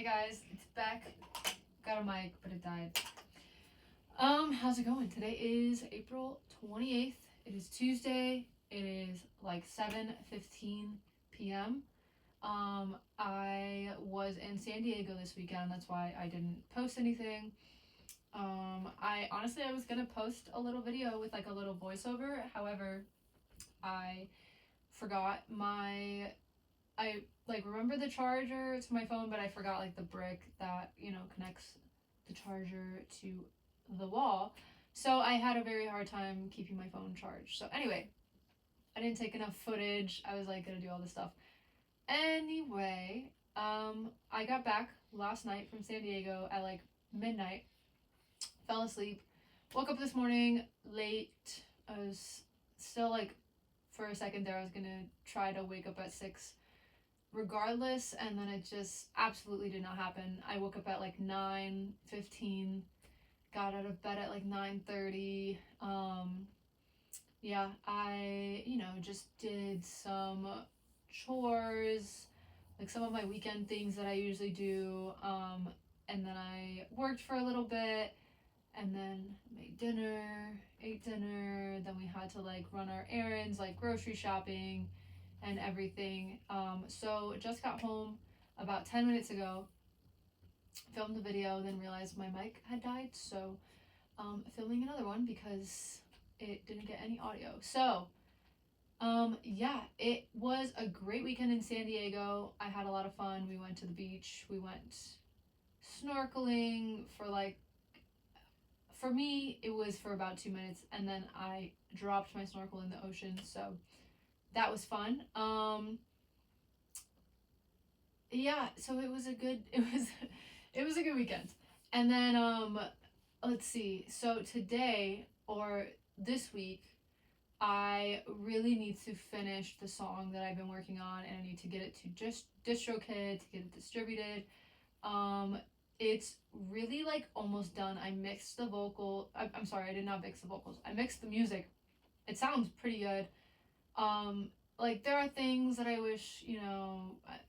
Hey guys, it's Beck. Got a mic, but it died. How's it going? Today is April 28th. It is Tuesday. It is like 7:15 p.m. I was in San Diego this weekend. That's why I didn't post anything. I was gonna post a little video with like a little voiceover. However, I forgot I like remember the charger to my phone, but I forgot like the brick that, connects the charger to the wall. So I had a very hard time keeping my phone charged. So anyway, I didn't take enough footage. I was like gonna do all this stuff. Anyway, I got back last night from San Diego at like midnight, fell asleep, woke up this morning late. I was still like, for a second there, I was gonna try to wake up at 6 regardless, and then it just absolutely did not happen. I woke up at like 9:15, got out of bed at like 9:30. Yeah, I just did some chores, like some of my weekend things that I usually do, and then I worked for a little bit, and then made dinner, ate dinner. Then we had to like run our errands, like grocery shopping and everything. So just got home about 10 minutes ago, filmed the video, then realized my mic had died. So filming another one because it didn't get any audio. So yeah, it was a great weekend in San Diego. I had a lot of fun. We went to the beach. We went snorkeling for me, it was for about 2 minutes, and then I dropped my snorkel in the ocean. So that was fun. Yeah, so it was a good weekend. And then let's see. So today or this week, I really need to finish the song that I've been working on, and I need to get it to just DistroKid to get it distributed. It's really like almost done. I mixed the vocal. I'm sorry, I did not mix the vocals. I mixed the music. It sounds pretty good. Like there are things that I wish,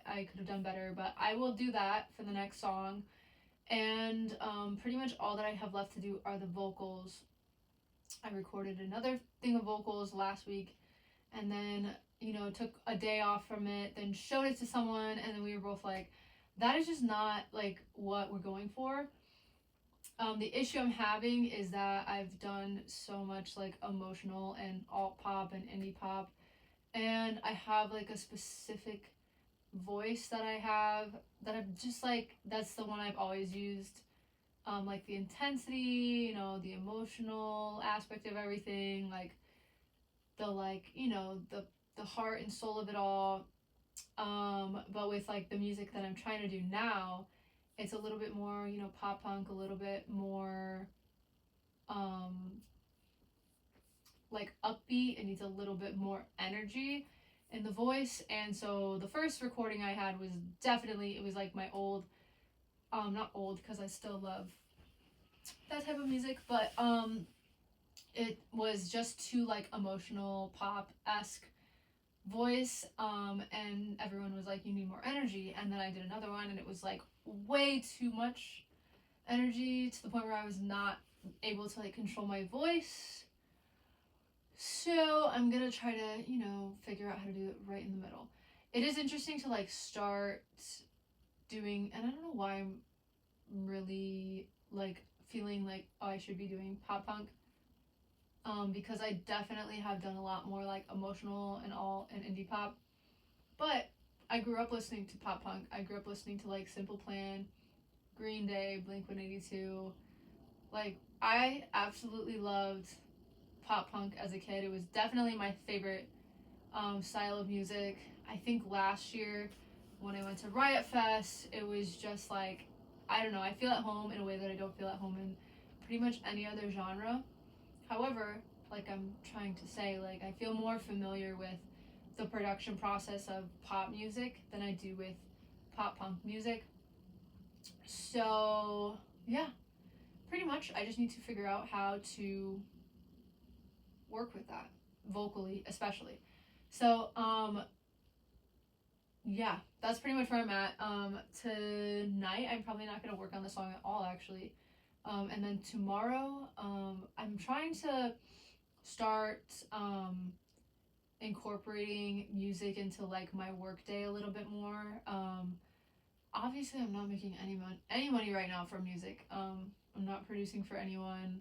I could have done better, but I will do that for the next song. And pretty much all that I have left to do are the vocals. I recorded another thing of vocals last week, and then, took a day off from it, then showed it to someone, and then we were both like, that is just not like what we're going for. The issue I'm having is that I've done so much like emotional and alt pop and indie pop, and I have like a specific voice that I have that I'm just like, that's the one I've always used. Like the intensity, the emotional aspect of everything, like the heart and soul of it all. But with like the music that I'm trying to do now, it's a little bit more, pop punk, a little bit more like upbeat. It needs a little bit more energy in the voice. And so the first recording I had was definitely, it was like my old, not old because I still love that type of music, but it was just too like emotional pop-esque voice, and everyone was like, you need more energy. And then I did another one, and it was like way too much energy to the point where I was not able to like control my voice. So I'm gonna try to figure out how to do it right in the middle. It is interesting to like start doing, and I don't know why I'm really like feeling like, oh, I should be doing pop punk, because I definitely have done a lot more like emotional and all and indie pop. But I grew up listening to pop punk. I grew up listening to like Simple Plan, Green Day, Blink-182. Like I absolutely loved pop punk as a kid. It was definitely my favorite style of music. I think last year when I went to Riot Fest, it was just like, I don't know, I feel at home in a way that I don't feel at home in pretty much any other genre. However, like I'm trying to say, like I feel more familiar with the production process of pop music than I do with pop punk music. So, yeah, pretty much I just need to figure out how to work with that vocally, especially. So, yeah, that's pretty much where I'm at. Tonight I'm probably not gonna work on the song at all, actually. And then tomorrow, I'm trying to start incorporating music into like my work day a little bit more. Obviously, I'm not making any money right now from music. I'm not producing for anyone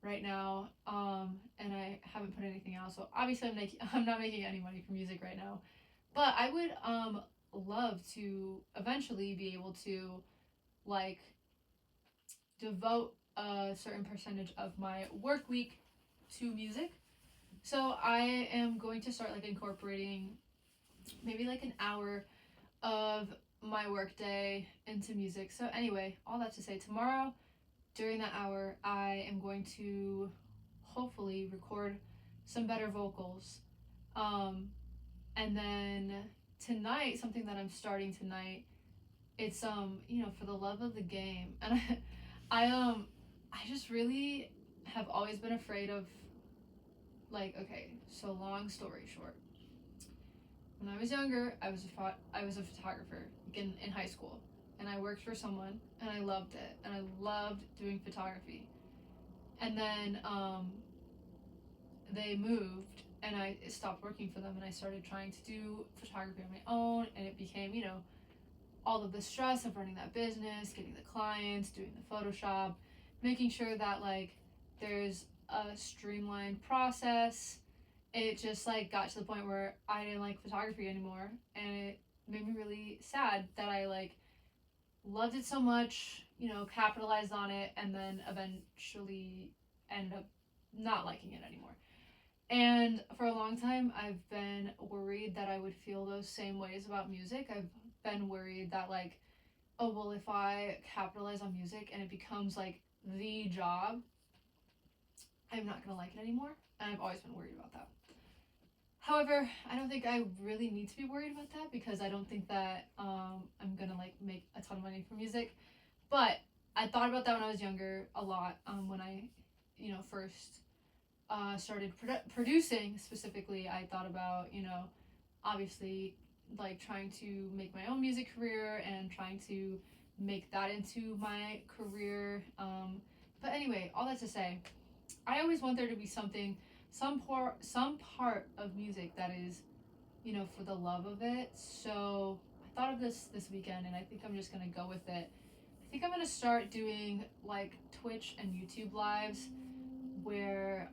right now, and I haven't put anything out. So obviously, I'm not making any money from music right now. But I would love to eventually be able to like devote a certain percentage of my work week to music. So I am going to start like incorporating maybe like an hour of my work day into music. So anyway, all that to say, tomorrow during that hour, I am going to hopefully record some better vocals. Um, and then tonight, something that I'm starting tonight, it's for the love of the game. And I just really have always been afraid of, like, okay, so long story short. When I was younger, I was a photographer in high school, and I worked for someone, and I loved it, and I loved doing photography. And then they moved, and I stopped working for them, and I started trying to do photography on my own, and it became, all of the stress of running that business, getting the clients, doing the Photoshop, making sure that like there's a streamlined process. It just like got to the point where I didn't like photography anymore, and it made me really sad that I like loved it so much, capitalized on it, and then eventually ended up not liking it anymore. And for a long time, I've been worried that I would feel those same ways about music. I've been worried that, like, oh, well, if I capitalize on music and it becomes, like, the job, I'm not going to like it anymore. And I've always been worried about that. However, I don't think I really need to be worried about that because I don't think that I'm going to, like, make a ton of money from music. But I thought about that when I was younger a lot, when I, first started producing specifically. I thought about, obviously like trying to make my own music career and trying to make that into my career. But anyway, all that to say, I always want there to be some part of music that is, for the love of it. So I thought of this weekend, and I think I'm just gonna go with it. I think I'm gonna start doing like Twitch and YouTube lives where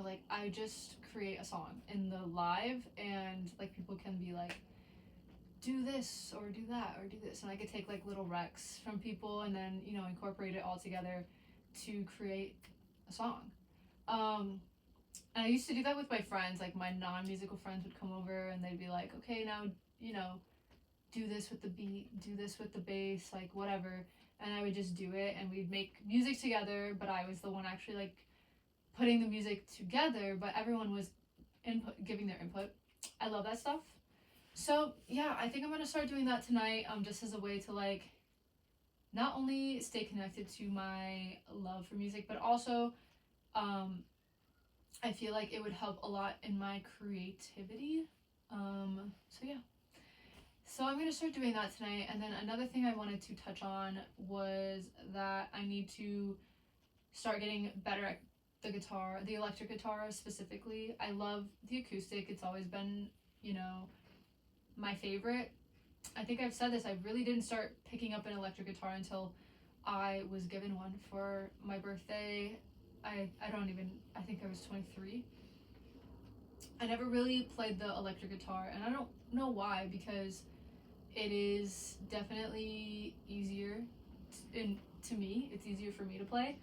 like I just create a song in the live, and like people can be like, do this or do that or do this, and I could take like little recs from people and then incorporate it all together to create a song. And I used to do that with my friends, like my non-musical friends would come over and they'd be like, okay, now you know do this with the beat, do this with the bass, like whatever. And I would just do it, and we'd make music together, but I was the one actually like putting the music together, but everyone was giving their input. I love that stuff. So yeah, I think I'm gonna start doing that tonight, just as a way to like not only stay connected to my love for music, but also I feel like it would help a lot in my creativity. So yeah. So I'm gonna start doing that tonight, and then another thing I wanted to touch on was that I need to start getting better at the guitar, the electric guitar specifically. I love the acoustic. It's always been, my favorite. I think I've said this. I really didn't start picking up an electric guitar until I was given one for my birthday. I think I was 23. I never really played the electric guitar, and I don't know why, because it is definitely easier to me. It's easier for me to play.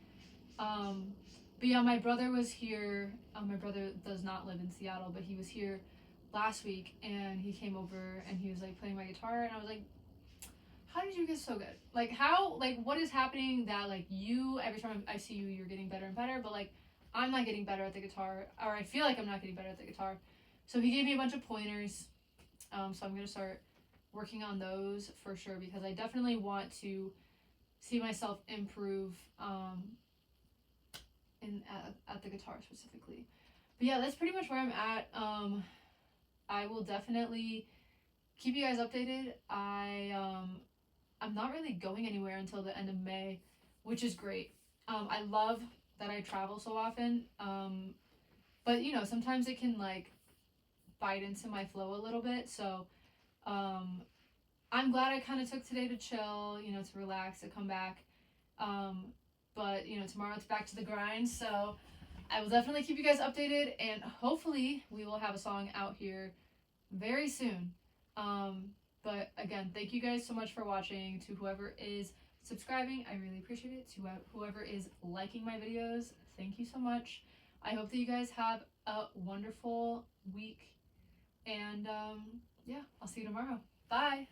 But yeah, my brother was here. My brother does not live in Seattle, but he was here last week, and he came over and he was like playing my guitar, and I was like, how did you get so good? Like, how, like, what is happening that like you, every time I see you, you're getting better and better, but like I'm not getting better at the guitar, or I feel like I'm not getting better at the guitar. So he gave me a bunch of pointers. So I'm gonna start working on those for sure, because I definitely want to see myself improve at the guitar specifically. But yeah, that's pretty much where I'm at. I will definitely keep you guys updated. I'm not really going anywhere until the end of May, which is great. I love that I travel so often. But you know, sometimes it can like bite into my flow a little bit. So um, I'm glad I kind of took today to chill, you know, to relax, to come back. Um, but you know, tomorrow it's back to the grind. So I will definitely keep you guys updated, and hopefully we will have a song out here very soon. Um, but again, thank you guys so much for watching. To whoever is subscribing, I really appreciate it. To whoever is liking my videos, thank you so much. I hope that you guys have a wonderful week. And yeah, I'll see you tomorrow. Bye.